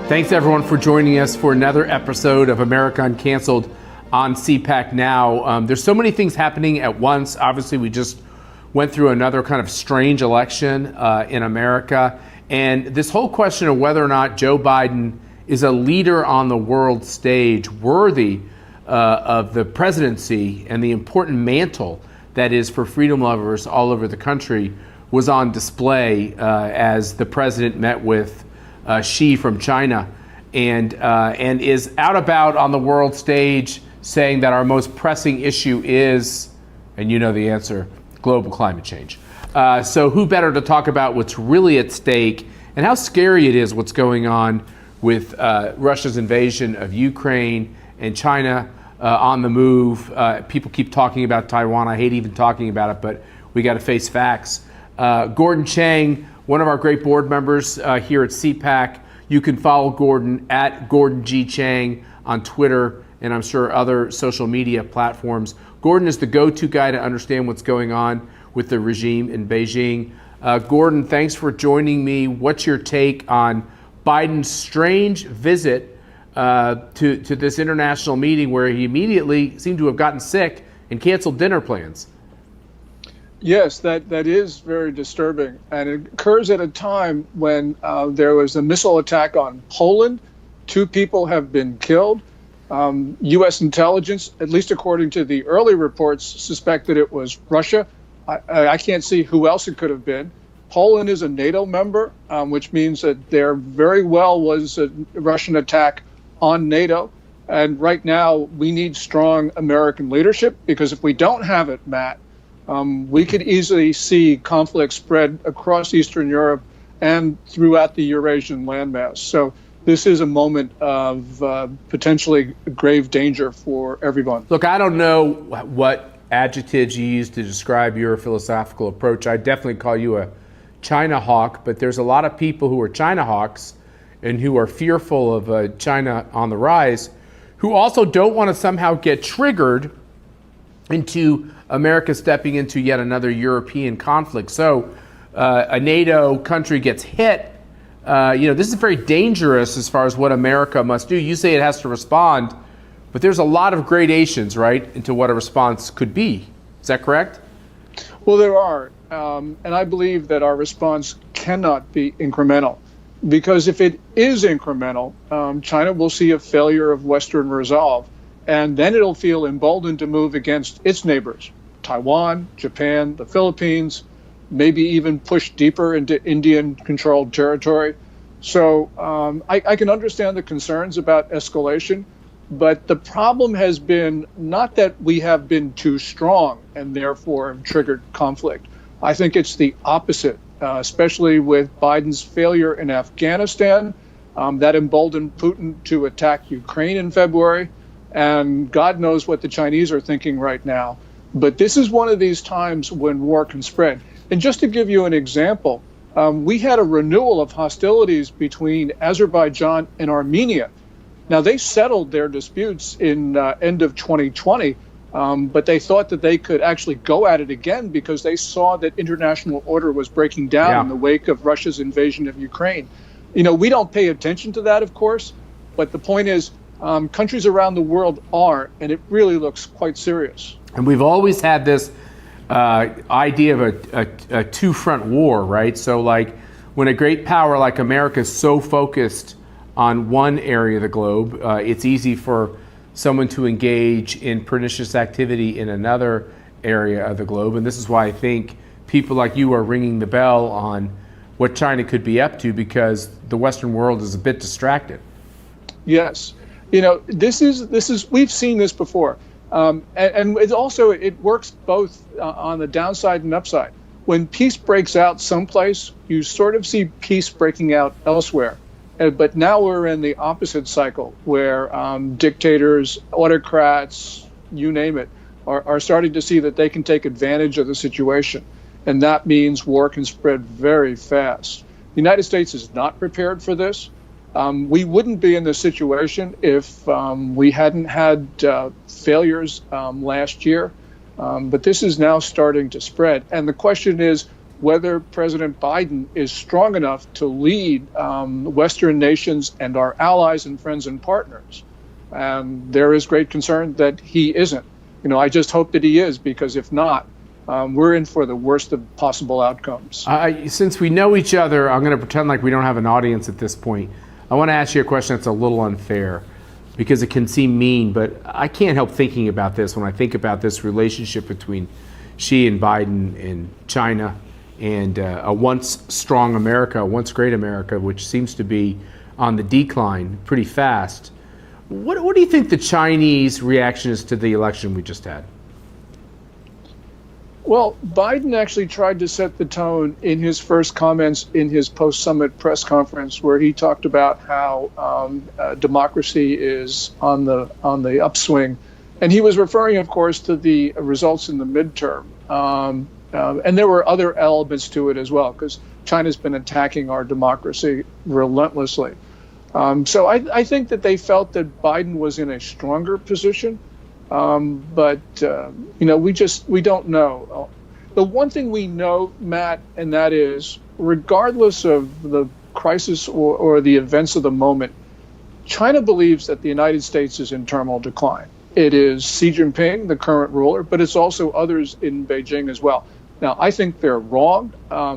Thanks, everyone, for joining us for another episode of America Uncanceled on CPAC Now. There's so many things happening at once. Obviously, we just went through another kind of strange election in America. And this whole question of whether or not Joe Biden is a leader on the world stage worthy of the presidency and the important mantle that is for freedom lovers all over the country was on display as the president met with Xi from China and is out about on the world stage saying that our most pressing issue is, and you know the answer, global climate change. So who better to talk about what's really at stake and how scary it is what's going on with Russia's invasion of Ukraine and China on the move. People keep talking about Taiwan. I hate even talking about it, but we got to face facts. Gordon Chang, one of our great board members here at CPAC. You can follow Gordon at Gordon G. Chang on Twitter and I'm sure other social media platforms. Gordon is the go-to guy to understand what's going on with the regime in Beijing. Gordon, thanks for joining me. What's your take on Biden's strange visit to this international meeting where he immediately seemed to have gotten sick and canceled dinner plans? Yes, that is very disturbing. And it occurs at a time when there was a missile attack on Poland. 2 people have been killed. U.S. intelligence, at least according to the early reports, suspected it was Russia. I can't see who else it could have been. Poland is a NATO member, which means that there very well was a Russian attack on NATO. And right now, we need strong American leadership, because if we don't have it, Matt, we could easily see conflict spread across Eastern Europe and throughout the Eurasian landmass. So this is a moment of potentially grave danger for everyone. Look, I don't know what adjectives you use to describe your philosophical approach. I definitely call you a China hawk, but there's a lot of people who are China hawks and who are fearful of China on the rise, who also don't want to somehow get triggered into America stepping into yet another European conflict. So a NATO country gets hit. This is very dangerous as far as what America must do. You say it has to respond, but there's a lot of gradations, right, into what a response could be. Is that correct? Well, there are. And I believe that our response cannot be incremental, because if it is incremental, China will see a failure of Western resolve. And then it'll feel emboldened to move against its neighbors, Taiwan, Japan, the Philippines, maybe even push deeper into Indian-controlled territory. So I can understand the concerns about escalation, but the problem has been not that we have been too strong and therefore have triggered conflict. I think it's the opposite, especially with Biden's failure in Afghanistan. That emboldened Putin to attack Ukraine in February. And God knows what the Chinese are thinking right now. But this is one of these times when war can spread. And just to give you an example, we had a renewal of hostilities between Azerbaijan and Armenia. Now, they settled their disputes in end of 2020, but they thought that they could actually go at it again because they saw that international order was breaking down in the wake of Russia's invasion of Ukraine. We don't pay attention to that, of course, but the point is, countries around the world are, and it really looks quite serious. And we've always had this idea of a two-front war, right? So like when a great power like America is so focused on one area of the globe, it's easy for someone to engage in pernicious activity in another area of the globe. And this is why I think people like you are ringing the bell on what China could be up to, because the Western world is a bit distracted. Yes. This is we've seen this before. And it works both on the downside and upside. When peace breaks out someplace, you sort of see peace breaking out elsewhere. But now we're in the opposite cycle where dictators, autocrats, you name it, are starting to see that they can take advantage of the situation. And that means war can spread very fast. The United States is not prepared for this. We wouldn't be in this situation if we hadn't had failures last year. But this is now starting to spread. And the question is, whether President Biden is strong enough to lead Western nations and our allies and friends and partners. And there is great concern that he isn't. I just hope that he is, because if not, we're in for the worst of possible outcomes. Since we know each other, I'm going to pretend like we don't have an audience at this point. I want to ask you a question that's a little unfair, because it can seem mean, but I can't help thinking about this when I think about this relationship between Xi and Biden and China and a once strong America, a once great America, which seems to be on the decline pretty fast. What do you think the Chinese reaction is to the election we just had? Well, Biden actually tried to set the tone in his first comments in his post-summit press conference, where he talked about how democracy is on the upswing, and he was referring, of course, to the results in the midterm. And there were other elements to it as well, because China's been attacking our democracy relentlessly. So I think that they felt that Biden was in a stronger position. But we don't know. The one thing we know, Matt, and that is, regardless of the crisis or the events of the moment, China believes that the United States is in terminal decline. It is Xi Jinping, the current ruler, but it's also others in Beijing as well. Now, I think they're wrong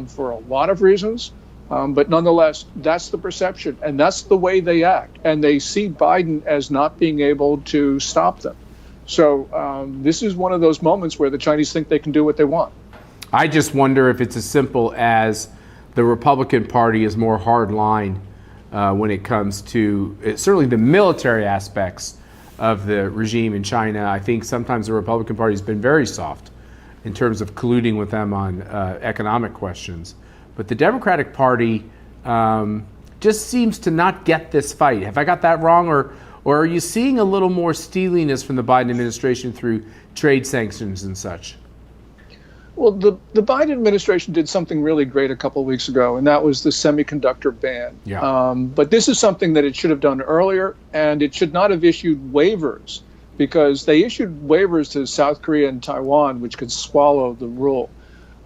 for a lot of reasons. But nonetheless, that's the perception, and that's the way they act. And they see Biden as not being able to stop them. So this is one of those moments where the Chinese think they can do what they want. I just wonder if it's as simple as the Republican Party is more hardline when it comes to certainly the military aspects of the regime in China. I think sometimes the Republican Party has been very soft in terms of colluding with them on economic questions. But the Democratic Party just seems to not get this fight. Have I got that wrong? Or are you seeing a little more steeliness from the Biden administration through trade sanctions and such? Well, the Biden administration did something really great a couple of weeks ago, and that was the semiconductor ban. Yeah. But this is something that it should have done earlier, and it should not have issued waivers, because they issued waivers to South Korea and Taiwan, which could swallow the rule.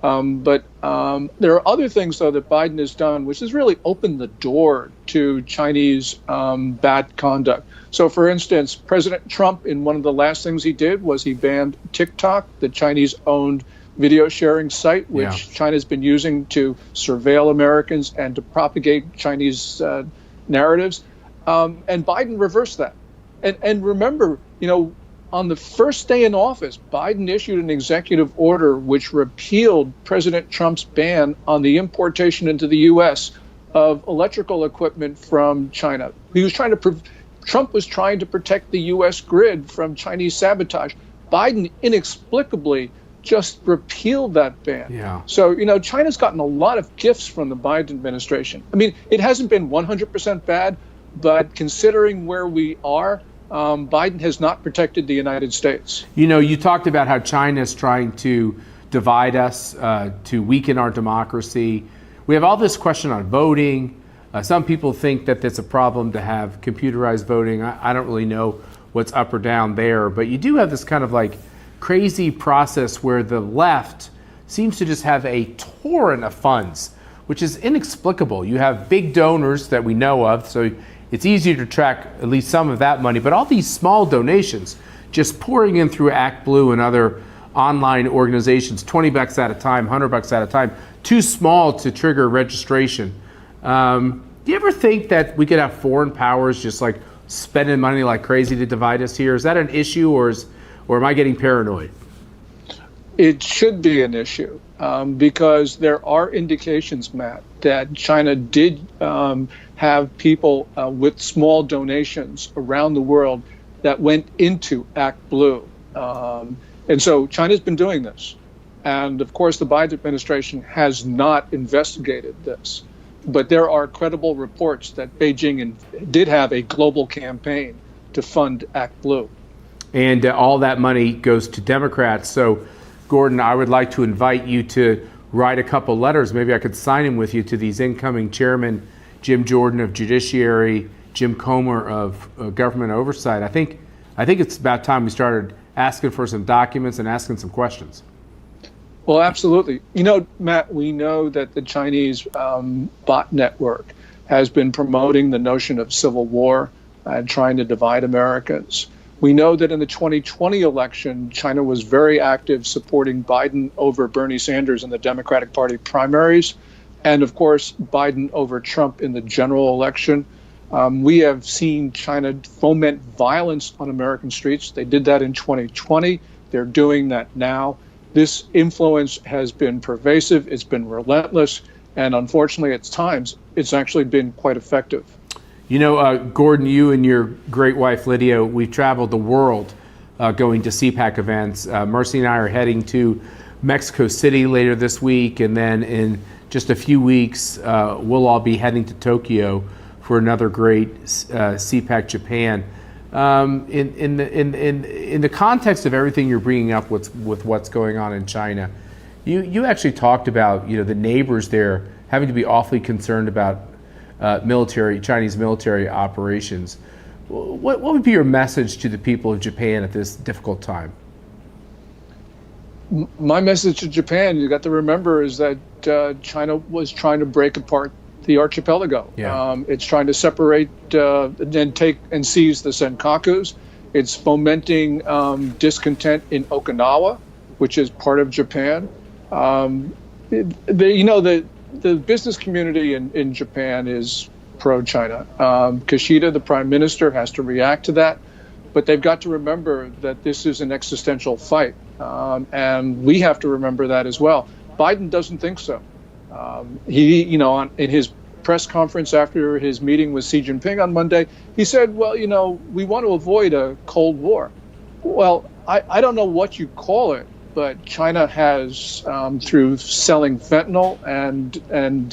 But there are other things, though, that Biden has done, which has really opened the door to Chinese bad conduct. So, for instance, President Trump, in one of the last things he did was he banned TikTok, the Chinese-owned video sharing site, which China's been using to surveil Americans and to propagate Chinese narratives. And Biden reversed that. And remember, on the first day in office, Biden issued an executive order which repealed President Trump's ban on the importation into the U.S. of electrical equipment from China. Trump was trying to protect the U.S. grid from Chinese sabotage. Biden inexplicably just repealed that ban. Yeah. So, China's gotten a lot of gifts from the Biden administration. I mean, it hasn't been 100% bad, but considering where we are, Biden has not protected the United States. You talked about how China is trying to divide us, to weaken our democracy. We have all this question on voting. Some people think that it's a problem to have computerized voting. I don't really know what's up or down there, but you do have this kind of like crazy process where the left seems to just have a torrent of funds, which is inexplicable. You have big donors that we know of, so it's easier to track at least some of that money, but all these small donations just pouring in through ActBlue and other online organizations, $20 at a time, $100 at a time, too small to trigger registration. Do you ever think that we could have foreign powers just like spending money like crazy to divide us here? Is that an issue, or am I getting paranoid? It should be an issue because there are indications, Matt, that China did have people with small donations around the world that went into ActBlue. And so China's been doing this. And of course, the Biden administration has not investigated this. But there are credible reports that Beijing did have a global campaign to fund ActBlue. And all that money goes to Democrats. So, Gordon, I would like to invite you to write a couple letters. Maybe I could sign them with you to these incoming chairmen, Jim Jordan of Judiciary, Jim Comer of Government Oversight. I think it's about time we started asking for some documents and asking some questions. Well, absolutely. Matt, we know that the Chinese bot network has been promoting the notion of civil war and trying to divide Americans. We know that in the 2020 election, China was very active supporting Biden over Bernie Sanders in the Democratic Party primaries, and of course, Biden over Trump in the general election. We have seen China foment violence on American streets. They did that in 2020. They're doing that now. This influence has been pervasive, it's been relentless, and unfortunately, at times, it's actually been quite effective. Gordon, you and your great wife, Lydia, we've traveled the world going to CPAC events. Mercy and I are heading to Mexico City later this week, and then in just a few weeks, we'll all be heading to Tokyo for another great CPAC Japan. In the context of everything you're bringing up with what's going on in China, you actually talked about the neighbors there having to be awfully concerned about Chinese military operations. What would be your message to the people of Japan at this difficult time? My message to Japan, you got to remember, is that China was trying to break apart the archipelago. Yeah. It's trying to separate and take and seize the Senkakus. It's fomenting discontent in Okinawa, which is part of Japan. The business community in Japan is pro-China. Kishida, the prime minister, has to react to that, but they've got to remember that this is an existential fight, and we have to remember that as well. Biden doesn't think so. In his press conference after his meeting with Xi Jinping on Monday, he said, well, we want to avoid a Cold War. Well, I don't know what you call it, but China has, through selling fentanyl and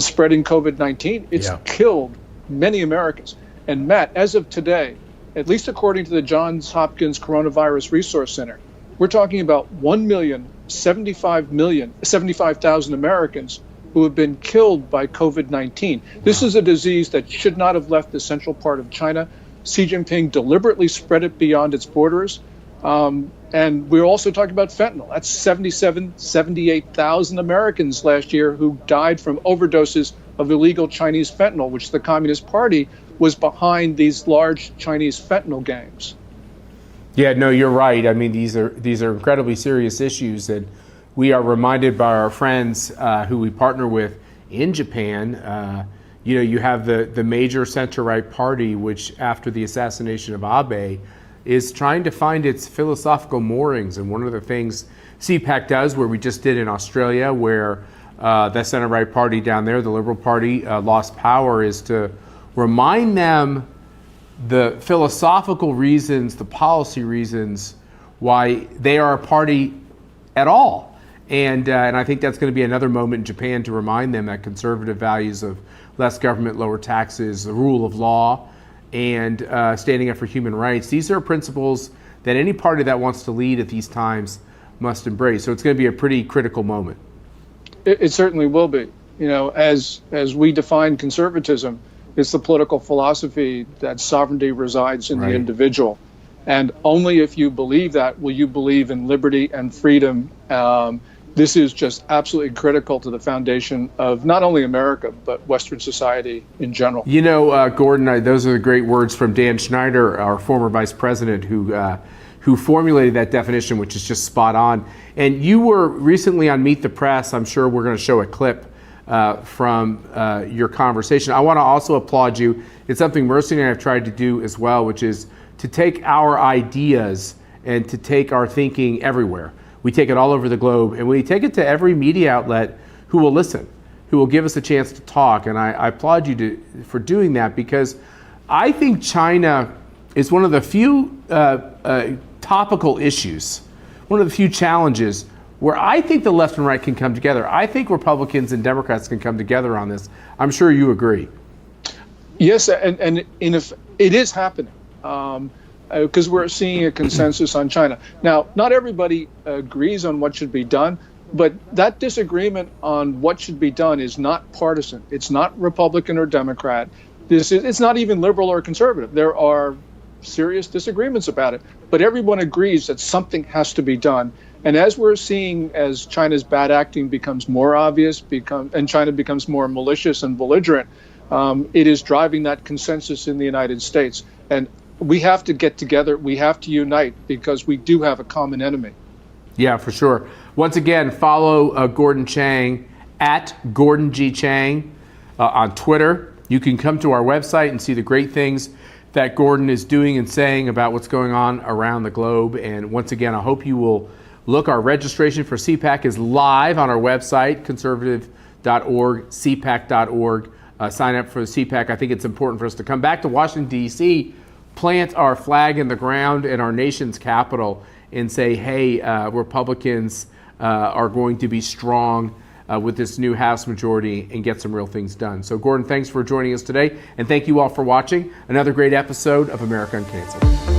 spreading COVID-19, it's killed many Americans. And Matt, as of today, at least according to the Johns Hopkins Coronavirus Resource Center, we're talking about 1,075,000 Americans who have been killed by COVID-19. This is a disease that should not have left the central part of China. Xi Jinping deliberately spread it beyond its borders. And we're also talking about fentanyl. That's 78,000 Americans last year who died from overdoses of illegal Chinese fentanyl, which the Communist Party was behind these large Chinese fentanyl gangs. Yeah, no, you're right. I mean, these are incredibly serious issues, and we are reminded by our friends who we partner with in Japan. You have the major center-right party, which after the assassination of Abe, is trying to find its philosophical moorings. And one of the things CPAC does, where we just did in Australia, where the center-right party down there, the Liberal Party, lost power, is to remind them the philosophical reasons, the policy reasons why they are a party at all. And I think that's going to be another moment in Japan to remind them that conservative values of less government, lower taxes, the rule of law, and standing up for human rights, these are principles that any party that wants to lead at these times must embrace. So it's going to be a pretty critical moment. It certainly will be. As we define conservatism, it's the political philosophy that sovereignty resides in the individual. And only if you believe that will you believe in liberty and freedom. This is just absolutely critical to the foundation of not only America, but Western society in general. Gordon, those are the great words from Dan Schneider, our former vice president, who formulated that definition, which is just spot on. And you were recently on Meet the Press. I'm sure we're going to show a clip from your conversation. I want to also applaud you. It's something Mercy and I have tried to do as well, which is to take our ideas and to take our thinking everywhere. We take it all over the globe, and we take it to every media outlet who will listen, who will give us a chance to talk. And I applaud you for doing that, because I think China is one of the few topical issues, one of the few challenges where I think the left and right can come together. I think Republicans and Democrats can come together on this. I'm sure you agree. Yes, and it is happening. Because we're seeing a consensus on China. Now, not everybody agrees on what should be done, but that disagreement on what should be done is not partisan. It's not Republican or Democrat. It's not even liberal or conservative. There are serious disagreements about it, but everyone agrees that something has to be done. And as we're seeing, as China's bad acting becomes more obvious, and China becomes more malicious and belligerent, it is driving that consensus in the United States. And we have to get together. We have to unite because we do have a common enemy. Yeah, for sure. Once again, follow Gordon Chang at Gordon G. Chang on Twitter. You can come to our website and see the great things that Gordon is doing and saying about what's going on around the globe. And once again, I hope you will look. Our registration for CPAC is live on our website, conservative.org, cpac.org. Sign up for the CPAC. I think it's important for us to come back to Washington, D.C., plant our flag in the ground in our nation's capital and say, hey, Republicans are going to be strong with this new House majority and get some real things done. So, Gordon, thanks for joining us today. And thank you all for watching another great episode of America Uncanceled.